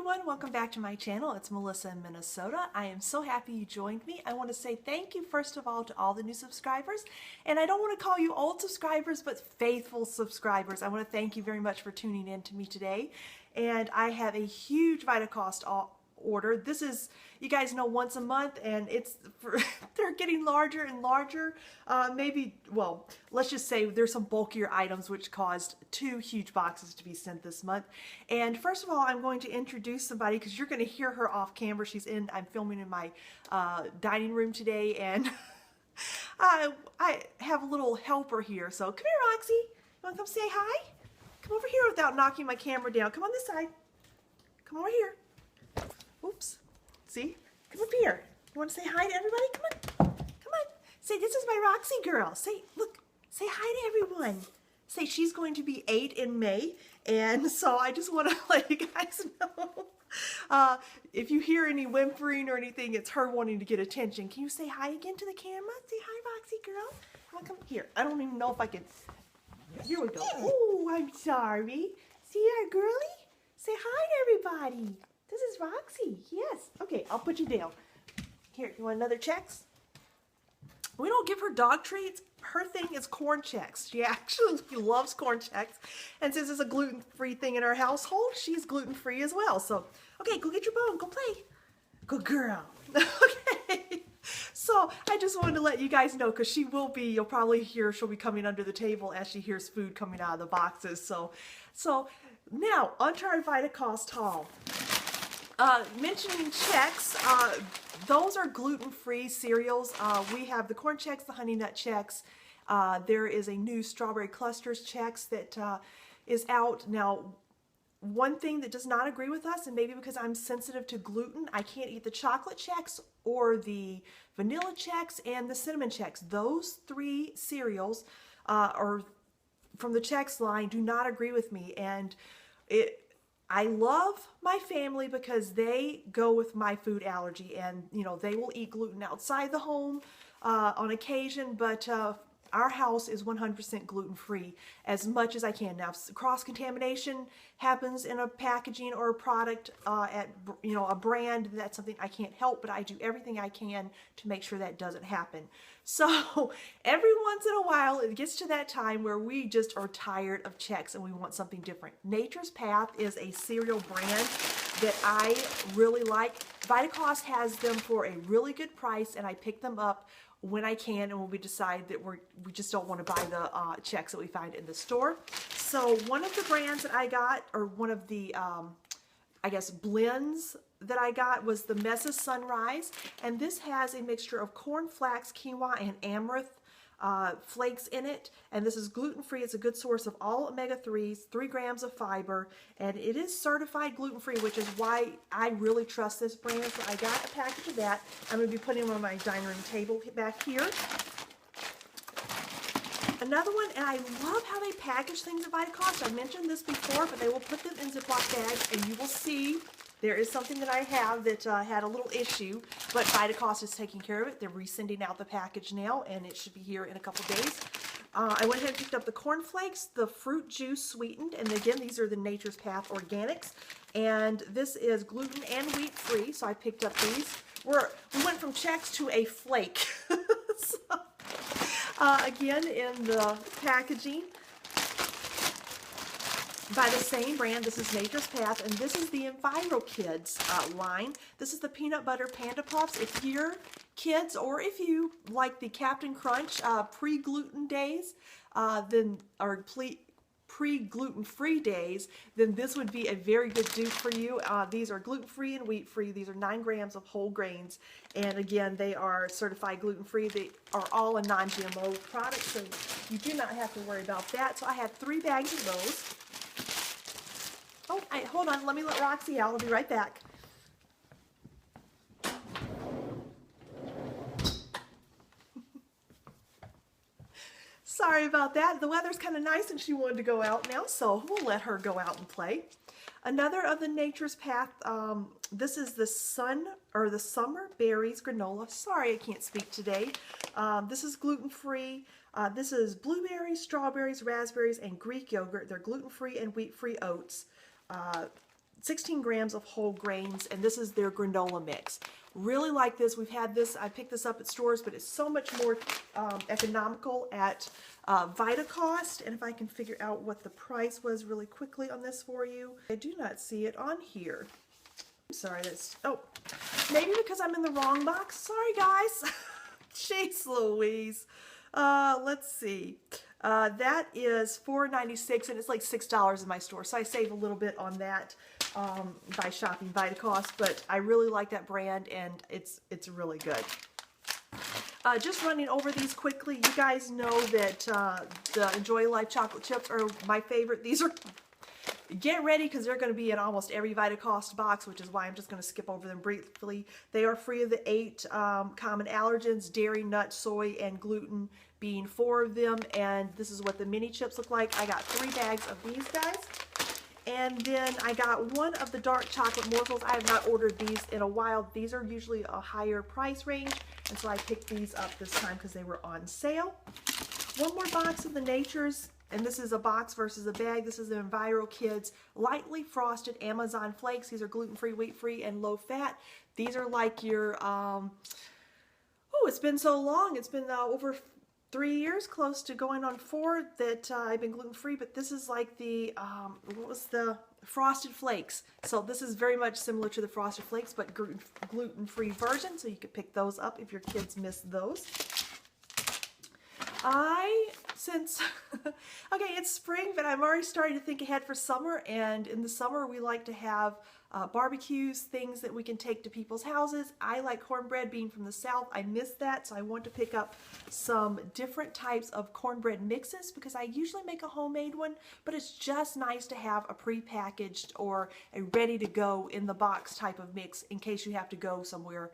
everyone, welcome back to my channel. It's Melissa in Minnesota. I am so happy you joined me. I want to say thank you first of all to all the new subscribers, and I don't want to call you old subscribers but faithful subscribers. I want to thank you very much for tuning in to me today, and I have a huge Vitacost order. This is, you guys know, once a month, and it's they're getting larger and larger. Well, let's just say there's some bulkier items which caused 2 huge boxes to be sent this month. And first of all, I'm going to introduce somebody because you're going to hear her off camera. I'm filming in my dining room today, and I have a little helper here. So come here, Roxy. You want to come say hi? Come over here without knocking my camera down. Come on this side. Come over here. Oops. See? Come up here. You want to say hi to everybody? Come on. Come on. Say, this is my Roxy girl. Say, look. Say hi to everyone. Say, she's going to be 8 in May. And so I just want to let you guys know. If you hear any whimpering or anything, it's her wanting to get attention. Can you say hi again to the camera? Say hi, Roxy girl. Come on, come here. I don't even know if I can. Here we go. Oh, I'm sorry. See our girly? Say hi to everybody. This is Roxy. Yes. Okay, I'll put you down. Here, you want another Chex? We don't give her dog treats. Her thing is corn Chex. She actually loves corn Chex. And since it's a gluten-free thing in our household, she's gluten-free as well. So, okay, go get your bone. Go play. Good girl. Okay. So, I just wanted to let you guys know because you'll probably hear she'll be coming under the table as she hears food coming out of the boxes. So now, onto our Vitacost haul. Mentioning Chex, those are gluten-free cereals. We have the corn Chex, the honey nut Chex. There is a new strawberry clusters Chex that is out. Now, one thing that does not agree with us, and maybe because I'm sensitive to gluten, I can't eat the chocolate Chex or the vanilla Chex and the cinnamon Chex. Those 3 cereals or from the Chex line do not agree with me, and I love my family because they go with my food allergy, and they will eat gluten outside the home on occasion, but our house is 100% gluten-free as much as I can. Now, cross-contamination happens in a packaging or a product at a brand. That's something I can't help, but I do everything I can to make sure that doesn't happen. So every once in a while, it gets to that time where we just are tired of Chex and we want something different. Nature's Path is a cereal brand that I really like. Vitacost has them for a really good price, and I pick them up when I can and when we decide that we just don't want to buy the Chex that we find in the store. So one of the brands that I got, or one of the I guess blends that I got, was the Mesa Sunrise, and this has a mixture of corn, flax, quinoa, and amaranth flakes in it, and this is gluten-free. It's a good source of all omega-3s, 3 grams of fiber, and it is certified gluten-free, which is why I really trust this brand. So I got a package of that. I'm going to be putting them on my dining room table back here. Another one, and I love how they package things at Vitacost. I mentioned this before, but they will put them in Ziploc bags, and you will see there is something that I have that had a little issue, but Vitacost is taking care of it. They're resending out the package now, and it should be here in a couple days. I went ahead and picked up the corn flakes, the fruit juice sweetened, and again, these are the Nature's Path Organics, and this is gluten and wheat free, so I picked up these. We went from Chex to a flake. So, again, in the packaging, by the same brand, this is Nature's Path, and this is the Enviro Kids line. This is the Peanut Butter Panda Puffs. If you're kids, or if you like the Captain Crunch pre-gluten days, or pre-gluten-free days, then this would be a very good dupe for you. These are gluten-free and wheat-free. These are 9 grams of whole grains, and again, they are certified gluten-free. They are all a non-GMO product, so you do not have to worry about that. So I have 3 bags of those. Oh, hold on. Let me let Roxy out. I'll be right back. Sorry about that. The weather's kind of nice and she wanted to go out now, so we'll let her go out and play. Another of the Nature's Path, this is the Summer Berries Granola. Sorry, I can't speak today. This is gluten-free. This is blueberries, strawberries, raspberries, and Greek yogurt. They're gluten-free and wheat-free oats. 16 grams of whole grains, and this is their granola mix. Really like this. We've had this, I picked this up at stores, but it's so much more economical at Vitacost. And if I can figure out what the price was really quickly on this for you. I do not see it on here. I'm sorry, that's, oh, maybe because I'm in the wrong box. Sorry, guys. Jeez Louise. Let's see. That is $4.96, and it's like $6 in my store, so I save a little bit on that by shopping Vitacost. But I really like that brand, and it's really good. Just running over these quickly, you guys know that the Enjoy Life chocolate chips are my favorite. These are, get ready because they're going to be in almost every Vitacost box, which is why I'm just going to skip over them briefly. They are free of the 8 common allergens, dairy, nut, soy, and gluten being 4 of them. And this is what the mini chips look like. I got 3 bags of these guys. And then I got 1 of the dark chocolate morsels. I have not ordered these in a while. These are usually a higher price range, and so I picked these up this time because they were on sale. 1 more box of the Nature's, and this is a box versus a bag. This is the Enviro Kids Lightly Frosted Amazon Flakes. These are gluten-free, wheat-free, and low-fat. These are like your, oh, it's been so long. It's been over 3 years, close to going on 4, that I've been gluten-free, but this is like the, what was the Frosted Flakes. So this is very much similar to the Frosted Flakes, but gluten-free version, so you could pick those up if your kids miss those. Since, okay, it's spring, but I'm already starting to think ahead for summer, and in the summer we like to have barbecues, things that we can take to people's houses. I like cornbread, being from the South. I miss that, so I want to pick up some different types of cornbread mixes because I usually make a homemade one, but it's just nice to have a pre-packaged or a ready-to-go in the box type of mix in case you have to go somewhere,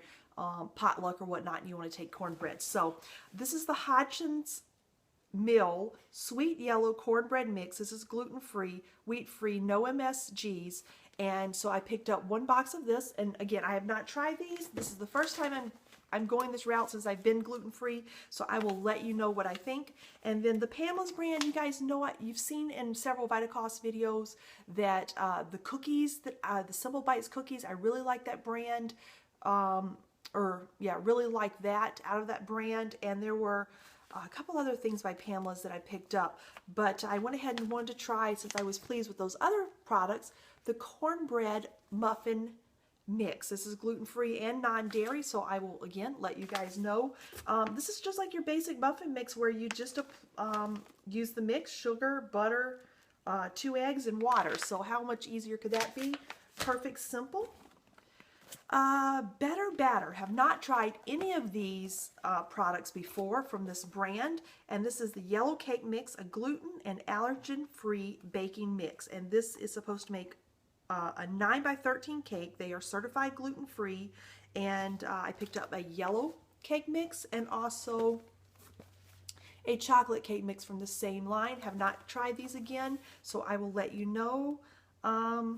potluck or whatnot, and you want to take cornbread. So this is the Hodgson's Mill Sweet Yellow Cornbread Mix. This is gluten-free, wheat-free, no MSGs. And so I picked up 1 box of this, and again, I have not tried these. This is the first time I'm going this route since I've been gluten-free, so I will let you know what I think. And then the Pamela's brand, you guys know what you've seen in several Vitacost videos that the cookies, the Simple Bites cookies, I really like that brand. Really like that out of that brand. And there were a couple other things by Pamela's that I picked up, but I went ahead and wanted to try, since I was pleased with those other products, the cornbread muffin mix. This is gluten-free and non-dairy, so I will again let you guys know. This is just like your basic muffin mix where you just use the mix, sugar, butter, 2 eggs, and water. So how much easier could that be? Perfect simple. Better Batter. Have not tried any of these products before from this brand, and this is the Yellow Cake Mix, a gluten and allergen-free baking mix, and this is supposed to make a 9x13 cake. They are certified gluten-free, and I picked up a yellow cake mix and also a chocolate cake mix from the same line. Have not tried these again, so I will let you know. Yeah,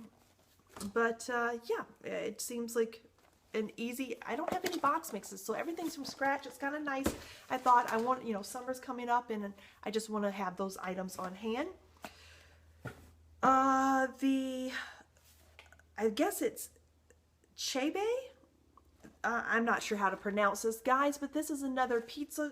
it seems like an easy, I don't have any box mixes, so everything's from scratch. It's kind of nice. I thought I want, summer's coming up, and I just want to have those items on hand. I guess it's Chebe. I'm not sure how to pronounce this, guys, but this is another pizza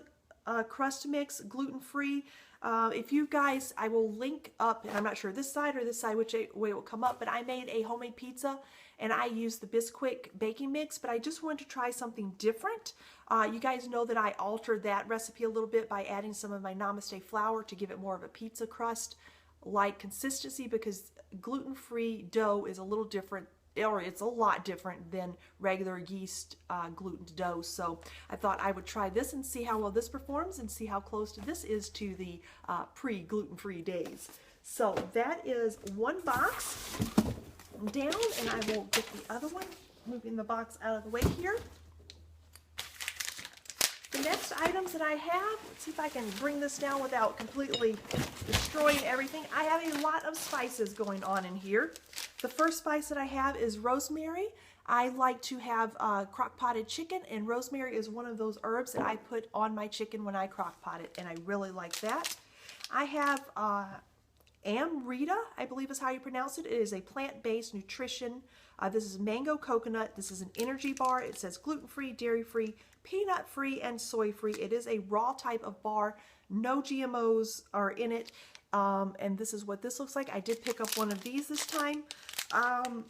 crust mix, gluten-free. If you guys, I will link up, and I'm not sure this side or this side which way it will come up, but I made a homemade pizza and I used the Bisquick baking mix, but I just wanted to try something different. You guys know that I altered that recipe a little bit by adding some of my Namaste flour to give it more of a pizza crust like consistency, because gluten-free dough is a little different, or it's a lot different than regular yeast gluten dough. So I thought I would try this and see how well this performs and see how close to this is to the pre-gluten-free days. So that is 1 box down, and I will get the other one, moving the box out of the way here. The next items that I have, let's see if I can bring this down without completely destroying everything. I have a lot of spices going on in here. The first spice that I have is rosemary. I like to have crock-potted chicken, and rosemary is one of those herbs that I put on my chicken when I crock-pot it, and I really like that. I have Amrita, I believe is how you pronounce it. It is a plant-based nutrition. This is mango coconut. This is an energy bar. It says gluten-free, dairy-free, peanut-free, and soy-free. It is a raw type of bar. No GMOs are in it. And this is what this looks like. I did pick up one of these this time. I'll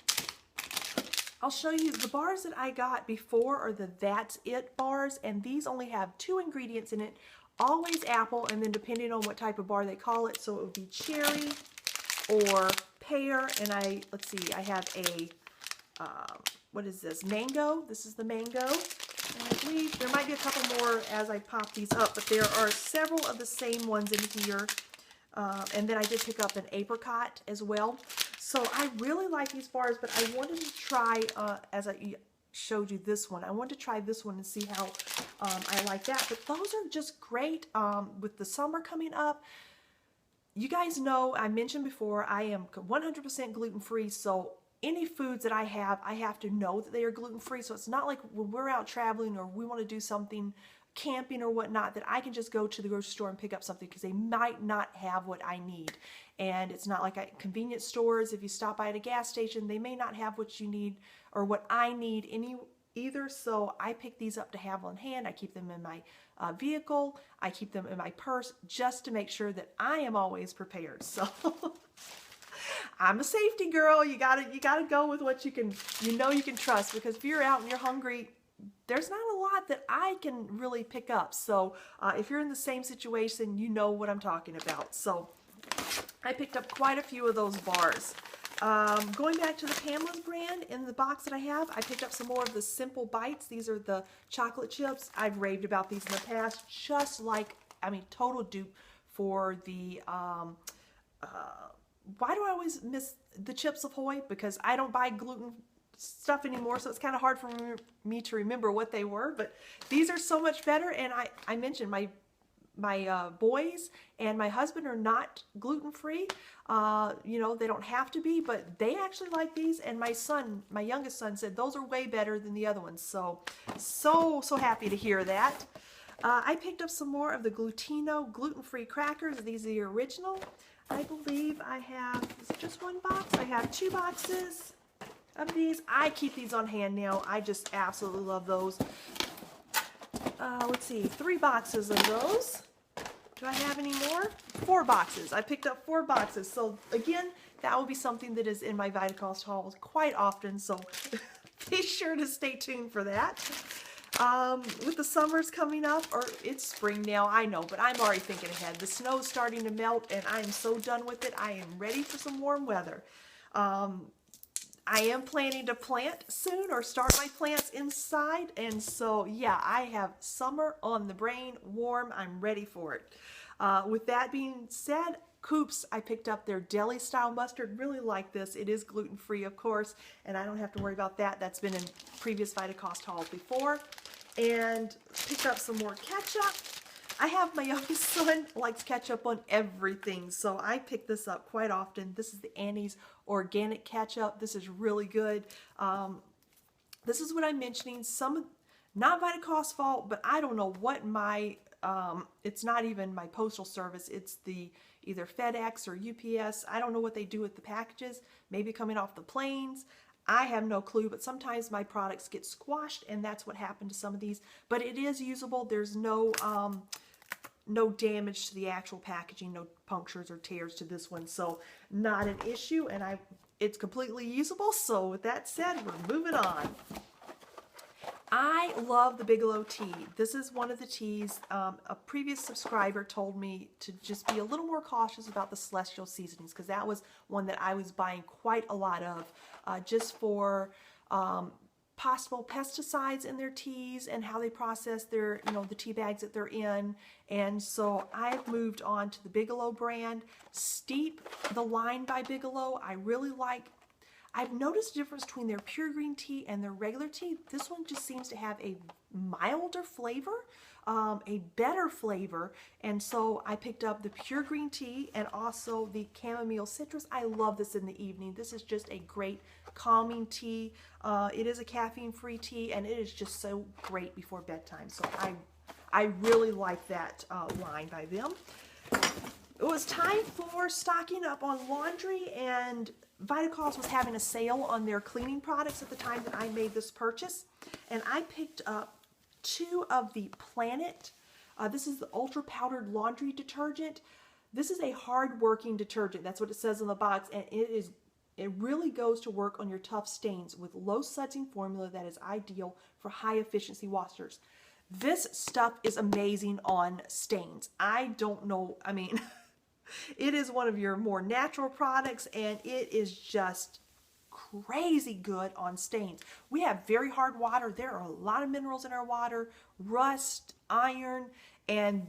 show you the bars that I got before are the That's It bars, and these only have 2 ingredients in it. Always apple, and then depending on what type of bar they call it, so it would be cherry or pear, and let's see, I have a, what is this, mango. This is the mango, and I believe there might be a couple more as I pop these up, but there are several of the same ones in here, and then I did pick up an apricot as well. So I really like these bars, but I wanted to try, as I showed you this one, I wanted to try this one and see how I like that. But those are just great with the summer coming up. You guys know, I mentioned before, I am 100% gluten-free, so any foods that I have to know that they are gluten-free. So it's not like when we're out traveling or we want to do something camping or whatnot that I can just go to the grocery store and pick up something because they might not have what I need. And it's not like at convenience stores, if you stop by at a gas station, they may not have what you need or what I need either. So I pick these up to have on hand. I keep them in my vehicle. I keep them in my purse just to make sure that I am always prepared. So I'm a safety girl. You gotta go with what you can trust, because if you're out and you're hungry, there's not a lot that I can really pick up. So if you're in the same situation, you know what I'm talking about. So I picked up quite a few of those bars. Going back to the Pamela's brand, in the box that I have, I picked up some more of the Simple Bites. These are the chocolate chips. I've raved about these in the past, just like, I mean, total dupe for the, why do I always miss the Chips Ahoy? Because I don't buy gluten stuff anymore, so it's kind of hard for me to remember what they were, but these are so much better. And I mentioned my boys and my husband are not gluten-free. You know, they don't have to be, but they actually like these. And my youngest son said those are way better than the other ones. So happy to hear that. I picked up some more of the Glutino gluten-free crackers. These are the original. I believe I have, is it just one box? I have 2 boxes of these. I keep these on hand now. I just absolutely love those. Let's see, 3 boxes of those. Do I have any more? 4 boxes. I picked up 4 boxes. So again, that will be something that is in my Vitacost hauls quite often. So be sure to stay tuned for that. With the summers coming up, or it's spring now, I know, but I'm already thinking ahead. The snow's starting to melt and I am so done with it. I am ready for some warm weather. I am planning to plant soon, or start my plants inside, and so yeah, I have summer on the brain, warm, I'm ready for it. With that being said, Coops, I picked up their deli style mustard. Really like this. It is gluten free, of course, and I don't have to worry about that. That's been in previous Vitacost hauls before. And picked up some more ketchup. I have my youngest son likes ketchup on everything, so I pick this up quite often. This is the Annie's organic ketchup. This is really good. This is what I'm mentioning. Not Vitacost fault, but I don't know what my, it's not even my postal service. It's the either FedEx or UPS. I don't know what they do with the packages. Maybe coming off the planes. I have no clue, but sometimes my products get squashed, and that's what happened to some of these. But it is usable. There's no damage to the actual packaging, no punctures or tears to this one, so not an issue, and it's completely usable. So with that said, we're moving on. I love the Bigelow tea. This is one of the teas. A previous subscriber told me to just be a little more cautious about the celestial seasonings, because that was one that I was buying quite a lot of, just for possible pesticides in their teas and how they process their, the tea bags that they're in. And so I've moved on to the Bigelow brand. Steep, the line by Bigelow, I really like. I've noticed a difference between their pure green tea and their regular tea. This one just seems to have a milder flavor, a better flavor, and so I picked up the pure green tea and also the chamomile citrus. I love this in the evening. This is just a great calming tea. It is a caffeine-free tea, and it is just so great before bedtime. So I really like that line by them. it was time for stocking up on laundry, and Vitacost was having a sale on their cleaning products at the time that I made this purchase. And I picked up 2 of the Planet. This is the ultra powdered laundry detergent. This is a hard working detergent. That's what it says on the box, and it really goes to work on your tough stains with low sudsing formula that is ideal for high efficiency washers. This stuff is amazing on stains. I don't know, I mean, it is one of your more natural products, and it is just crazy good on stains. We have very hard water. There are a lot of minerals in our water, rust, iron, and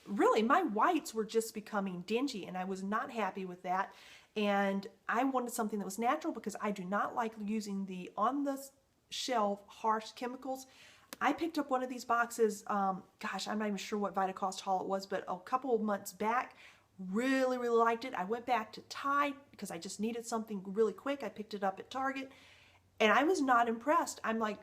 really my whites were just becoming dingy, and I was not happy with that. And I wanted something that was natural because I do not like using the on the shelf harsh chemicals. I picked up one of these boxes, gosh, I'm not even sure what Vitacost haul it was, but a couple of months back. Really, really liked it. I went back to Tide because I just needed something really quick. I picked it up at Target, and I was not impressed. I'm like,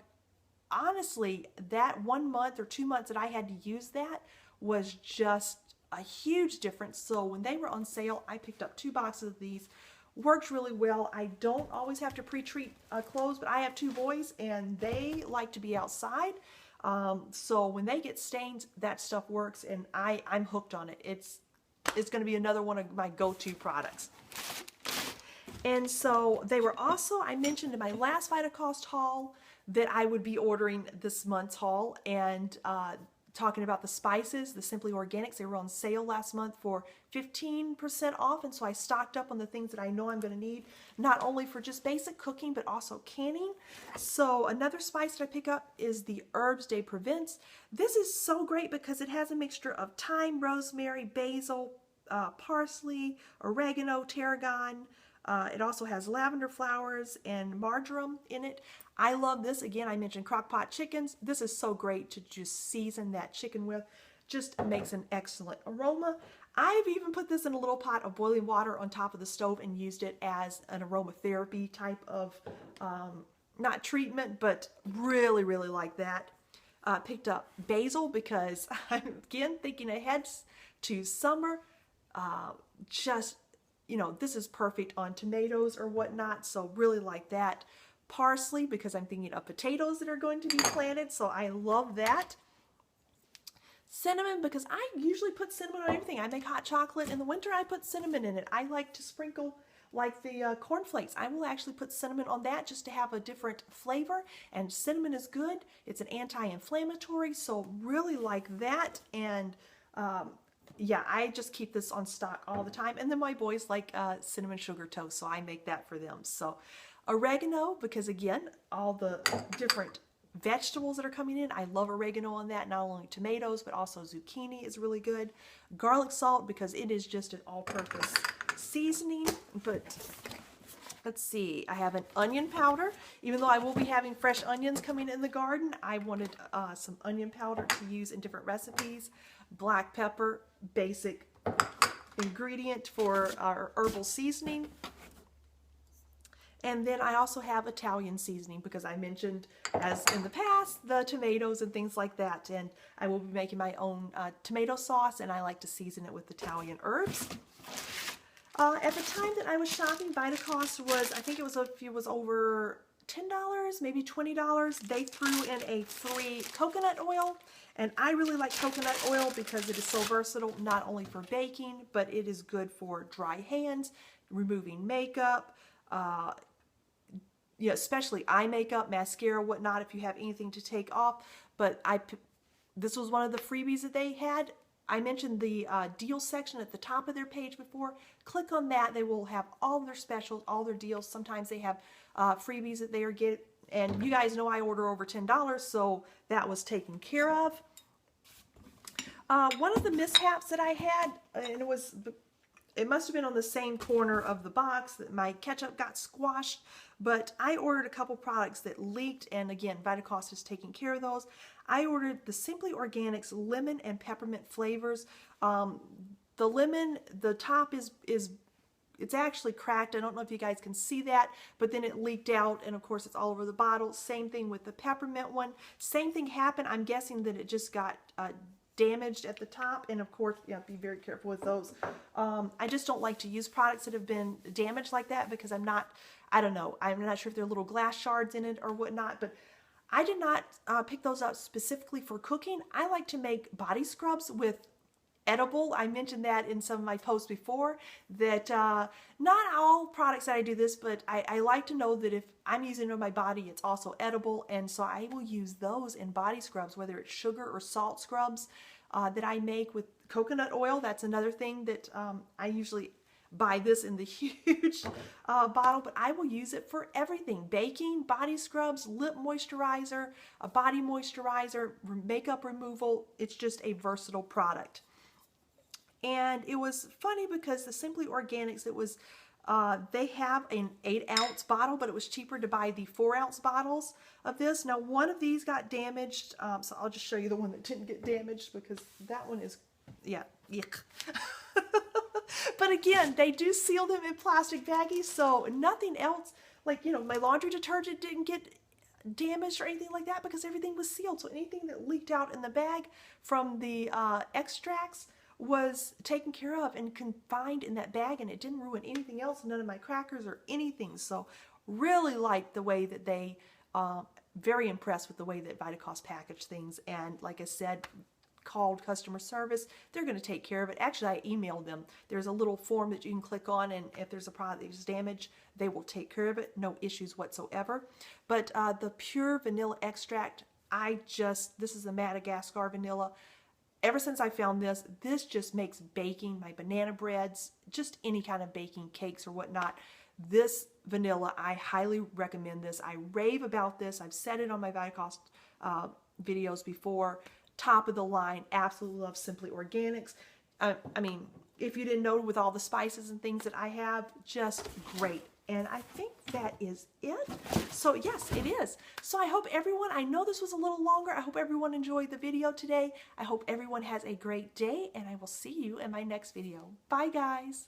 honestly, that 1 month or 2 months that I had to use that was just a huge difference. So when they were on sale, I picked up 2 boxes of these. Works really well. I don't always have to pre-treat clothes, but I have 2 boys, and they like to be outside. So when they get stains, that stuff works, and I'm hooked on it. It's going to be another one of my go-to products. And so they were also, I mentioned in my last Vitacost haul that I would be ordering this month's haul, and talking about the spices, the Simply Organics. They were on sale last month for 15% off, and so I stocked up on the things that I know I'm going to need, not only for just basic cooking, but also canning. So another spice that I pick up is the Herbs de Provence. This is so great because it has a mixture of thyme, rosemary, basil, parsley, oregano, tarragon. It also has lavender flowers and marjoram in it. I love this. Again, I mentioned crock-pot chickens. This is so great to just season that chicken with. Just makes an excellent aroma. I've even put this in a little pot of boiling water on top of the stove and used it as an aromatherapy type of, not treatment, but really, really like that. Picked up basil because I'm, again, thinking ahead to summer. Just, you know, this is perfect on tomatoes or whatnot, so really like that. Parsley because I'm thinking of potatoes that are going to be planted, so I love that. Cinnamon because I usually put cinnamon on everything. I make hot chocolate in the winter, I put cinnamon in it. I like to sprinkle, like the cornflakes, I will actually put cinnamon on that just to have a different flavor, and cinnamon is good. It's an anti-inflammatory, so really like that. And yeah, I just keep this on stock all the time. And then my boys like cinnamon sugar toast, so I make that for them. So oregano, because again, all the different vegetables that are coming in, I love oregano on that. Not only tomatoes, but also zucchini is really good. Garlic salt, because it is just an all-purpose seasoning. But let's see, I have an onion powder. Even though I will be having fresh onions coming in the garden, I wanted some onion powder to use in different recipes. Black pepper, basic ingredient for our herbal seasoning. And then I also have Italian seasoning because I mentioned, as in the past, the tomatoes and things like that. And I will be making my own tomato sauce, and I like to season it with Italian herbs. At the time that I was shopping, Vitacost was, I think it was over $10, maybe $20. They threw in a free coconut oil, and I really like coconut oil because it is so versatile, not only for baking, but it is good for dry hands, removing makeup, you know, especially eye makeup, mascara, whatnot, if you have anything to take off. But this was one of the freebies that they had. I mentioned the deal section at the top of their page before. Click on that. They will have all their specials, all their deals. Sometimes they have freebies that they are getting. And you guys know I order over $10, so that was taken care of. One of the mishaps that I had, and it must have been on the same corner of the box, that my ketchup got squashed, but I ordered a couple products that leaked, and again, Vitacost is taking care of those. I ordered the Simply Organics lemon and peppermint flavors. The lemon, the top it's actually cracked. I don't know if you guys can see that, but then it leaked out, and of course it's all over the bottle. Same thing with the peppermint one. Same thing happened. I'm guessing that it just got damaged at the top, and of course, yeah, be very careful with those. I just don't like to use products that have been damaged like that because I don't know, I'm not sure if there are little glass shards in it or whatnot, but I did not pick those up specifically for cooking. I like to make body scrubs with edible. I mentioned that in some of my posts before, that not all products that I do this, but I like to know that if I'm using it on my body, it's also edible, and so I will use those in body scrubs, whether it's sugar or salt scrubs that I make with coconut oil. That's another thing that I usually buy this in the huge bottle, but I will use it for everything. Baking, body scrubs, lip moisturizer, a body moisturizer, makeup removal. It's just a versatile product. And it was funny because the Simply Organics, it was, they have an 8-ounce bottle, but it was cheaper to buy the 4-ounce bottles of this. Now, one of these got damaged, so I'll just show you the one that didn't get damaged because that one is, yeah, yuck. But again, they do seal them in plastic baggies, so nothing else, like, you know, my laundry detergent didn't get damaged or anything like that because everything was sealed. So anything that leaked out in the bag from the extracts was taken care of and confined in that bag, and it didn't ruin anything else, none of my crackers or anything. So really liked the way that they, very impressed with the way that Vitacost packaged things, and like I said, called customer service. They're going to take care of it. Actually, I emailed them. There's a little form that you can click on, and if there's a product that is damaged, they will take care of it. No issues whatsoever. But the pure vanilla extract, this is the Madagascar vanilla. Ever since I found this just makes baking, my banana breads, just any kind of baking, cakes or whatnot. This vanilla, I highly recommend this. I rave about this. I've said it on my Vitacost videos before. Top of the line, absolutely love Simply Organics. I mean, if you didn't know, with all the spices and things that I have, just great. And I think that is it. So yes, it is. So I hope everyone, I know this was a little longer. I hope everyone enjoyed the video today. I hope everyone has a great day, and I will see you in my next video. Bye, guys.